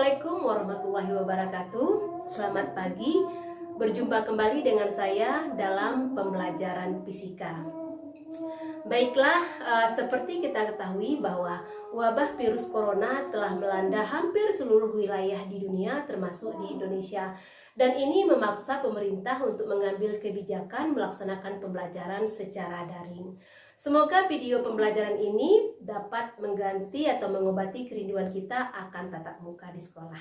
Assalamualaikum warahmatullahi wabarakatuh. Selamat pagi. Berjumpa kembali dengan saya dalam pembelajaran fisika. Baiklah, seperti kita ketahui bahwa wabah virus corona telah melanda hampir seluruh wilayah di dunia termasuk di Indonesia. Dan ini memaksa pemerintah untuk mengambil kebijakan melaksanakan pembelajaran secara daring. Semoga video pembelajaran ini dapat mengganti atau mengobati kerinduan kita akan tatap muka di sekolah.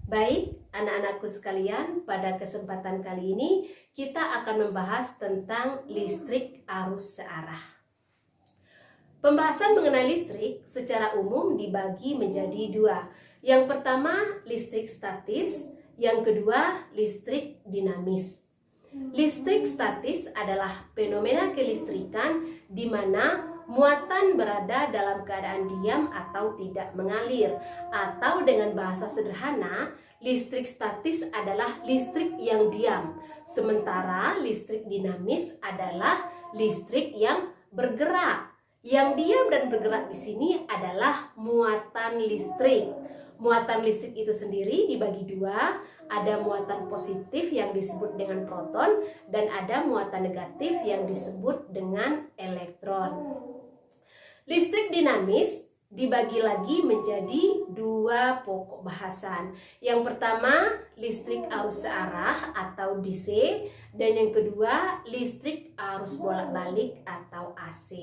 Baik, anak-anakku sekalian, pada kesempatan kali ini kita akan membahas tentang listrik arus searah. Pembahasan mengenai listrik secara umum dibagi menjadi dua. Yang pertama, listrik statis. Yang kedua, listrik dinamis. Listrik statis adalah fenomena kelistrikan di mana muatan berada dalam keadaan diam atau tidak mengalir. Atau dengan bahasa sederhana, listrik statis adalah listrik yang diam. Sementara listrik dinamis adalah listrik yang bergerak. Yang diam dan bergerak di sini adalah muatan listrik. Muatan listrik itu sendiri dibagi dua, ada muatan positif yang disebut dengan proton dan ada muatan negatif yang disebut dengan elektron. Listrik dinamis dibagi lagi menjadi dua pokok bahasan. Yang pertama, listrik arus searah atau DC, dan yang kedua, listrik arus bolak-balik atau AC.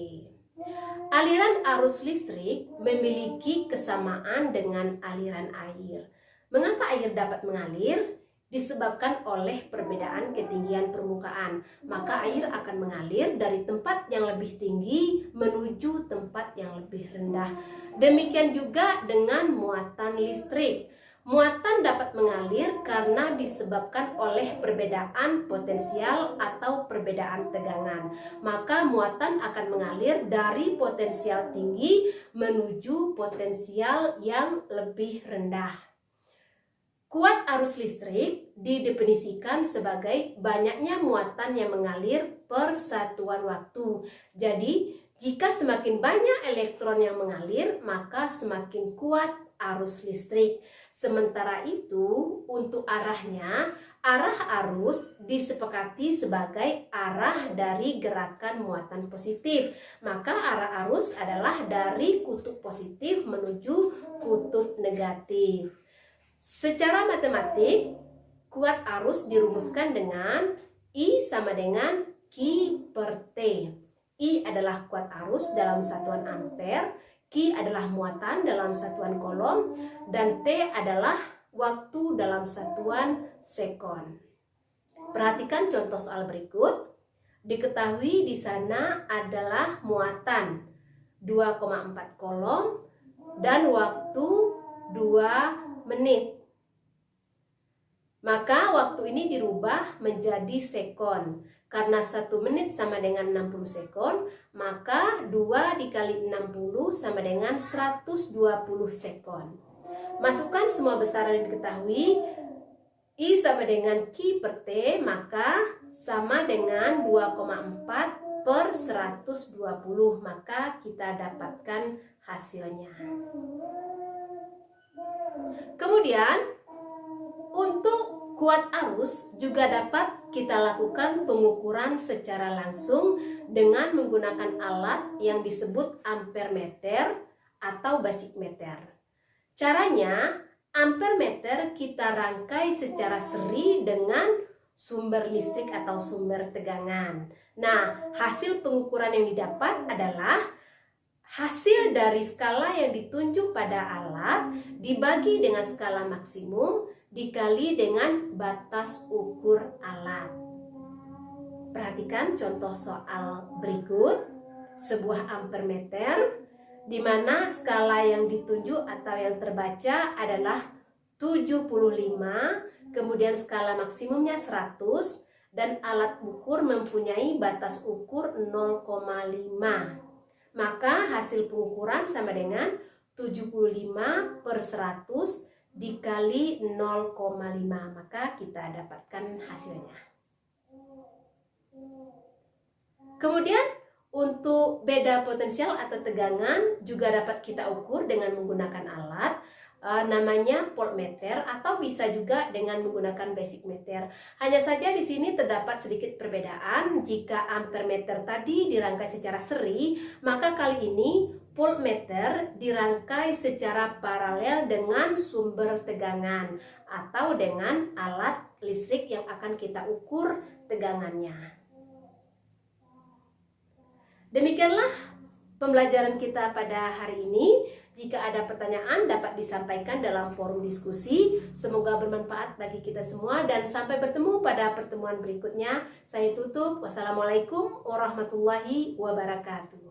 Aliran arus listrik memiliki kesamaan dengan aliran air. Mengapa air dapat mengalir? Disebabkan oleh perbedaan ketinggian permukaan. Maka air akan mengalir dari tempat yang lebih tinggi menuju tempat yang lebih rendah. Demikian juga dengan muatan listrik. Muatan dapat mengalir karena disebabkan oleh perbedaan potensial atau perbedaan tegangan. Maka muatan akan mengalir dari potensial tinggi menuju potensial yang lebih rendah. Kuat arus listrik didefinisikan sebagai banyaknya muatan yang mengalir per satuan waktu. Jadi, jika semakin banyak elektron yang mengalir, maka semakin kuat arus listrik. Sementara itu, untuk arahnya, arah arus disepakati sebagai arah dari gerakan muatan positif. Maka arah arus adalah dari kutub positif menuju kutub negatif. Secara matematik, kuat arus dirumuskan dengan I sama dengan Q per T. I adalah kuat arus dalam satuan ampere, Q adalah muatan dalam satuan kolom, dan T adalah waktu dalam satuan sekon. Perhatikan contoh soal berikut. Diketahui di sana adalah muatan 2,4 kolom dan waktu 2 menit. Maka waktu ini dirubah menjadi sekon. Karena 1 menit sama dengan 60 sekon, maka 2 dikali 60 sama dengan 120 sekon. Masukkan semua besaran yang diketahui. I sama dengan Q per T, maka sama dengan 2,4 per 120. Maka kita dapatkan hasilnya. Kemudian, untuk kuat arus juga dapat kita lakukan pengukuran secara langsung dengan menggunakan alat yang disebut ampermeter atau basic meter. Caranya, ampermeter kita rangkai secara seri dengan sumber listrik atau sumber tegangan. Nah, hasil pengukuran yang didapat adalah hasil dari skala yang ditunjuk pada alat dibagi dengan skala maksimum dikali dengan batas ukur alat. Perhatikan contoh soal berikut. Sebuah ampermeter di mana skala yang ditunjuk atau yang terbaca adalah 75, kemudian skala maksimumnya 100 dan alat ukur mempunyai batas ukur 0,5. Maka hasil pengukuran sama dengan 75 per 100 dikali 0,5, maka kita dapatkan hasilnya. Kemudian untuk beda potensial atau tegangan juga dapat kita ukur dengan menggunakan alat. namanya voltmeter atau bisa juga dengan menggunakan basic meter. Hanya saja di sini terdapat sedikit perbedaan. Jika ampermeter tadi dirangkai secara seri, maka kali ini voltmeter dirangkai secara paralel dengan sumber tegangan atau dengan alat listrik yang akan kita ukur tegangannya. Demikianlah pembelajaran kita pada hari ini. Jika ada pertanyaan dapat disampaikan dalam forum diskusi. Semoga bermanfaat bagi kita semua dan sampai bertemu pada pertemuan berikutnya. Saya tutup. Wassalamualaikum warahmatullahi wabarakatuh.